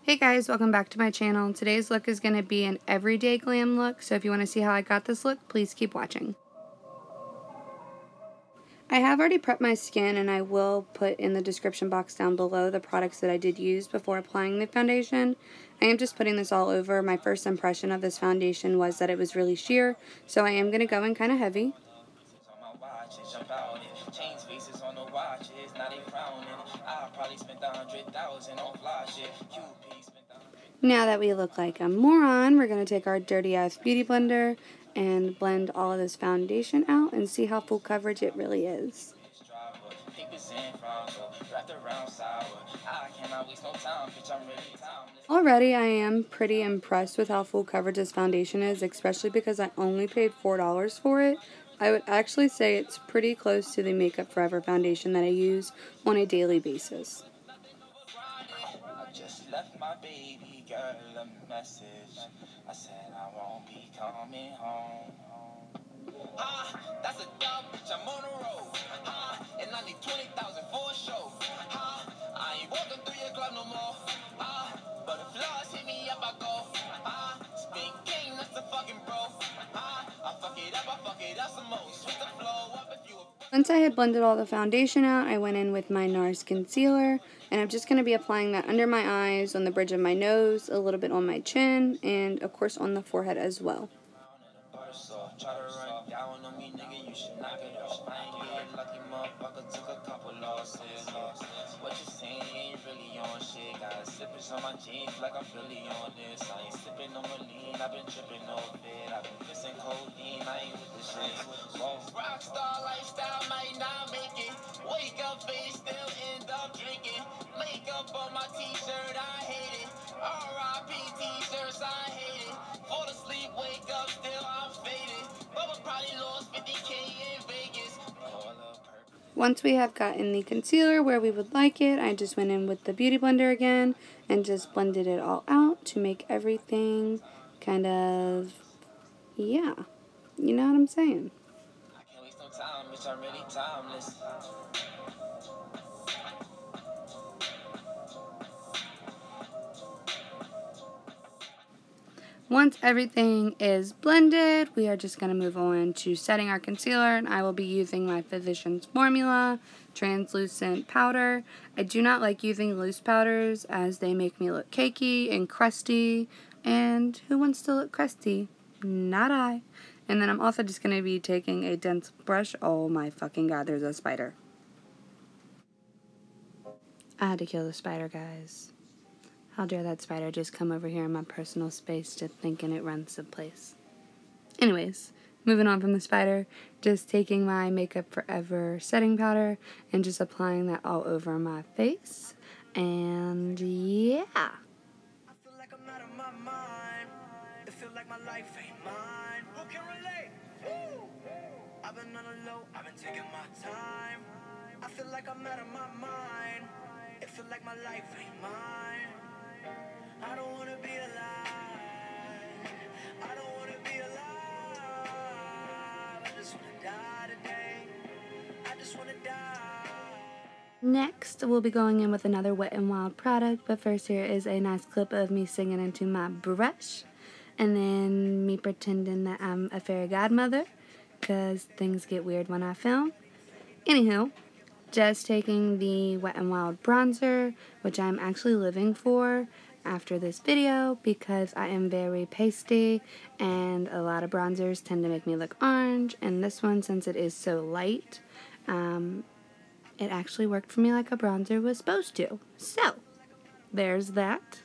Hey guys, welcome back to my channel. Today's look is going to be an everyday glam look, so if you want to see how I got this look, please keep watching. I have already prepped my skin, and I will put in the description box down below the products that I did use before applying the foundation. I am just putting this all over. My first impression of this foundation was that it was really sheer, so I am going to go in kind of heavy. Now that we look like a moron, we're going to take our dirty ass beauty blender and blend all of this foundation out and see how full coverage it really is. Already I am pretty impressed with how full coverage this foundation is, especially because I only paid $4 for it. I would actually say it's pretty close to the Makeup Forever foundation that I use on a daily basis. Left my baby girl a message. I said I won't be coming home. That's a dumb bitch, I'm on the road. And I need 20,000 for a show. I ain't walking through your club no more. But if flaws hit me up, I go. Spin game, that's the fucking bro. I fuck it up some more. Switch the flow up if you. Once I had blended all the foundation out, I went in with my NARS concealer, and I'm just going to be applying that under my eyes, on the bridge of my nose, a little bit on my chin, and of course on the forehead as well. On my jeans like I'm really on this. I ain't sipping on my lean, I've been tripping over it. I've been missing codeine, I ain't with the shit. Rockstar lifestyle might not make it. Wake up, face still end up drinking. Makeup on my t-shirt, I hate it. R.I.P. t-shirts, I hate it. Fall asleep, wake up, still I'm faded. Bubba probably lost 50K in Vegas. Once we have gotten the concealer where we would like it, I just went in with the Beauty Blender again and just blended it all out to make everything kind of, yeah, you know what I'm saying. I can't waste no time, bitch, I'm really timeless. Once everything is blended, we are just going to move on to setting our concealer, and I will be using my Physicians Formula translucent powder. I do not like using loose powders as they make me look cakey and crusty, and who wants to look crusty? Not I. And then I'm also just going to be taking a dense brush. Oh my fucking god, there's a spider. I had to kill the spider, guys. How dare that spider just come over here in my personal space just thinking it runs the place. Anyways, moving on from the spider, just taking my Makeup Forever setting powder and just applying that all over my face. And yeah. I feel like I'm out of my mind. It feel like my life ain't mine. Who can relate? Woo! I've been on a low, I've been taking my time. I feel like I'm out of my mind. It feel like my life ain't mine. I don't want to be alive. I don't want to be alive. I just want to die today. I just want to die. Next, we'll be going in with another Wet n Wild product, but first here is a nice clip of me singing into my brush, and then me pretending that I'm a fairy godmother, because things get weird when I film. Anywho, just taking the Wet n Wild bronzer, which I'm actually living for after this video because I am very pasty and a lot of bronzers tend to make me look orange, and this one, since it is so light, it actually worked for me like a bronzer was supposed to. So, there's that.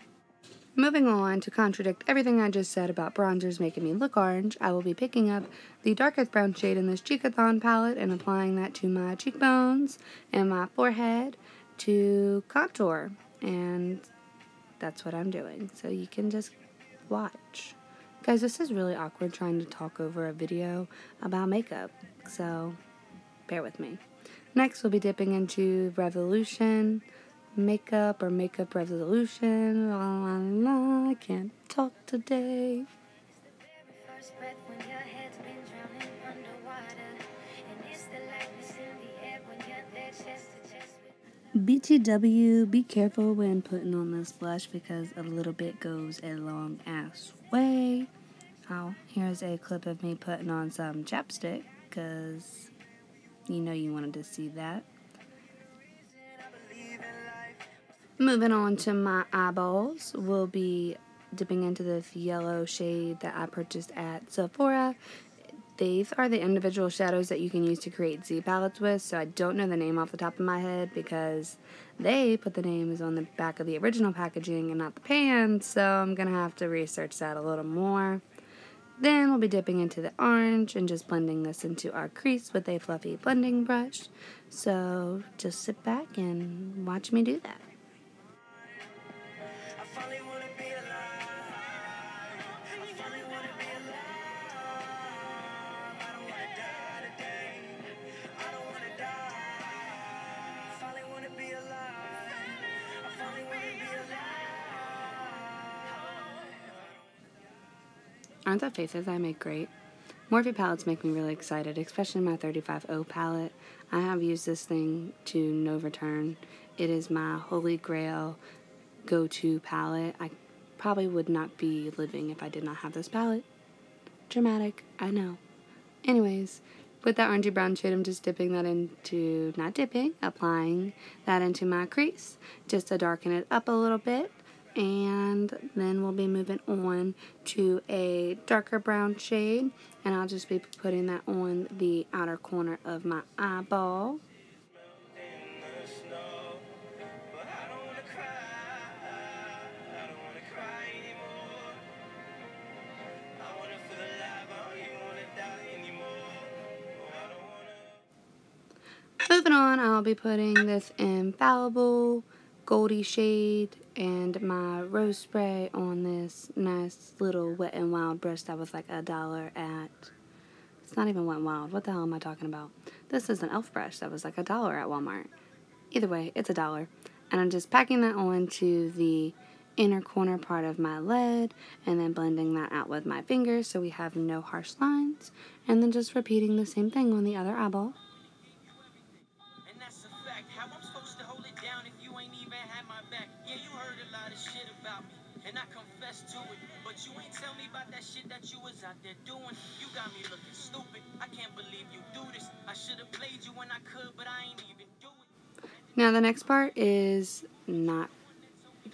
Moving on, to contradict everything I just said about bronzers making me look orange, I will be picking up the darkest brown shade in this Cheekathon palette and applying that to my cheekbones and my forehead to contour, and that's what I'm doing, so you can just watch. Guys, this is really awkward trying to talk over a video about makeup, so bear with me. Next, we'll be dipping into Revolution Makeup or Makeup Resolution. La, la, la, I can't talk today. BTW, be careful when putting on this blush because a little bit goes a long ass way. Oh, here's a clip of me putting on some chapstick because you know you wanted to see that. Moving on to my eyeballs, we'll be dipping into this yellow shade that I purchased at Sephora. These are the individual shadows that you can use to create Z palettes with, so I don't know the name off the top of my head because they put the names on the back of the original packaging and not the pan, so I'm going to have to research that a little more. Then we'll be dipping into the orange and just blending this into our crease with a fluffy blending brush. So just sit back and watch me do that. Aren't the faces I make great? Morphe palettes make me really excited, especially my 35O palette. I have used this thing to no return. It is my holy grail go-to palette. I probably would not be living if I did not have this palette. Dramatic, I know. Anyways, with that orangey brown shade, I'm just dipping that into, applying that into my crease, just to darken it up a little bit. And then we'll be moving on to a darker brown shade, and I'll just be putting that on the outer corner of my eyeball. Moving on, I'll be putting this Infallible Goldie shade and my rose spray on this nice little Wet n Wild brush that was like $1 at, it's not even Wet n Wild, what the hell am I talking about? This is an e.l.f. brush that was like $1 at Walmart. Either way, it's $1. And I'm just packing that on to the inner corner part of my lid and then blending that out with my fingers so we have no harsh lines, and then just repeating the same thing on the other eyeball. And I confess to it, but you ain't tell me about that shit that you was out there doing. You got me looking stupid. I can't believe you do this. I should have played you when I could, but I ain't even do it. Now the next part is not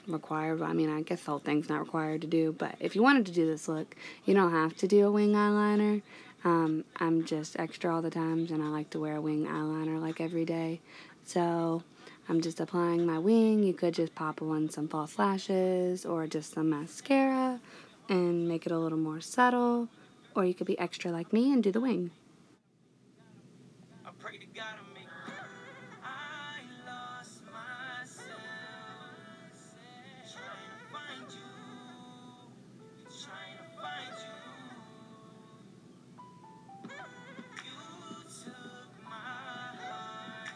required. I mean, I guess the whole thing's not required to do, but if you wanted to do this look, you don't have to do a wing eyeliner. I'm just extra all the times, and I like to wear a wing eyeliner like every day. So I'm just applying my wing. You could just pop on some false lashes or just some mascara and make it a little more subtle, or you could be extra like me and do the wing. I pray to God to make I lost myself trying to find you, trying to find you. You took my heart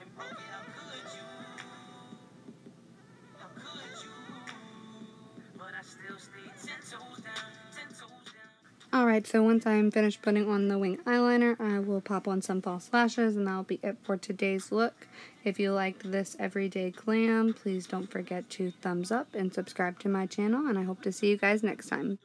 and broke it. How could you? But I still stay 10 toes down, 10 toes down. Alright, so once I'm finished putting on the wing eyeliner, I will pop on some false lashes, and that'll be it for today's look. If you liked this everyday glam, please don't forget to thumbs up and subscribe to my channel, and I hope to see you guys next time.